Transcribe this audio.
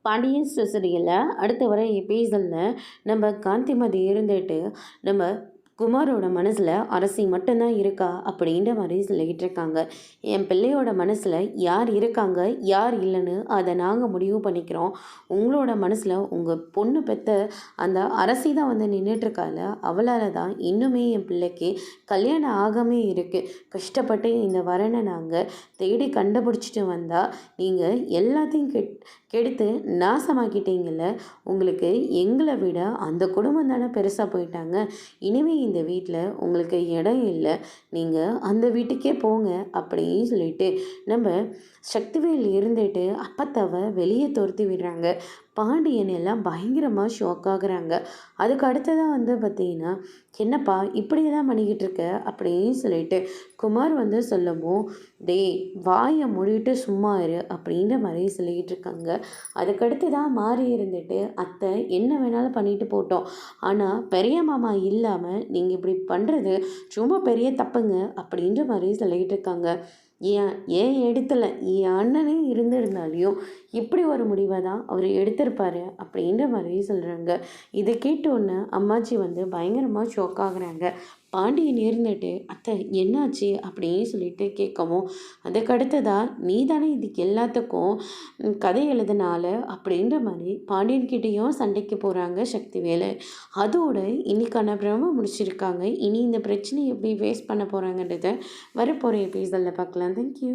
பாண்டியன் சீரியலில் அடுத்து வர எபிசோடில் நம்ம காந்திமதி இருந்துட்டு நம்ம குமாரோட மனசில் அரசி மட்டும்தான் இருக்கா அப்படின்ற மாதிரி சொல்லிக்கிட்டு இருக்காங்க. என் பிள்ளையோட மனசில் யார் இருக்காங்க யார் இல்லைன்னு அதை நாங்கள் முடிவு பண்ணிக்கிறோம். உங்களோட மனசில் உங்கள் பொண்ணு பெற்ற அந்த அரசி தான் வந்து நின்றுட்டுருக்கால, அவளால் தான் இன்னுமே என் பிள்ளைக்கு கல்யாணம் ஆகாமே இருக்குது. கஷ்டப்பட்டு இந்த வரனை நாங்கள் தேடி கண்டுபிடிச்சிட்டு வந்தால் நீங்கள் எல்லாத்தையும் கெடுத்து நாசமாக்கிட்டீங்கல்ல. உங்களுக்கு எங்களை விட அந்த குடும்பம் தானே பெருசாக போயிட்டாங்க. இனிமேல் இந்த வீட்டில் உங்களுக்கு இடம் இல்லை, நீங்கள் அந்த வீட்டுக்கே போங்க அப்படின்னு சொல்லிட்டு நம்ம சக்திவேல் இருந்துட்டு அப்பத்தாவை வெளியே துரத்தி விடுறாங்க. பாண்டியன் எல்லாம் பயங்கரமாக ஷாக் ஆகுறாங்க. அதுக்கு அடுத்ததான் வந்து பார்த்தீங்கன்னா, என்னப்பா இப்படி தான் பண்ணிக்கிட்டு இருக்க அப்படின்னு சொல்லிட்டு குமார் வந்து சொல்லவும், டேய் வாயை மூடிட்டு சும்மா இரு அப்படின்ற மாதிரி சொல்லிக்கிட்டு இருக்காங்க. அதுக்கடுத்து தான் மாறி இருந்துட்டு, அத்தை என்ன வேணாலும் பண்ணிட்டு போட்டோம், ஆனால் பெரிய மாமா இல்லாமல் நீங்கள் இப்படி பண்ணுறது ரொம்ப பெரிய தப்புங்க அப்படின்ற மாதிரி சொல்லிக்கிட்டு இருக்காங்க. ஏன் இடத்துல என் அண்ணனே இருந்திருந்தாலையும் இப்படி ஒரு முடிவை தான் அவர் எடுத்திருப்பாரு அப்படின்ற மாதிரி சொல்கிறாங்க. இதை கேட்டோன்னே அம்மாச்சி வந்து பயங்கரமாக ஷாக் ஆகுறாங்க. பாண்டியன் இருந்துட்டு அத்தை என்னாச்சு அப்படின்னு சொல்லிட்டு கேட்கவும், அதுக்கடுத்ததாக நீ தானே இதுக்கு எல்லாத்துக்கும் கதை எழுதுனால அப்படின்ற மாதிரி பாண்டியன்கிட்டேயும் சண்டைக்கு போகிறாங்க சக்திவேலு. அதோட இன்னைக்கான பிரம முடிச்சிருக்காங்க. இனி இந்த பிரச்சனையை எப்படி ஃபேஸ் பண்ண போகிறாங்கன்றத வரப்போகிற எபிசோடில் பார்க்கலாம். தேங்க்யூ.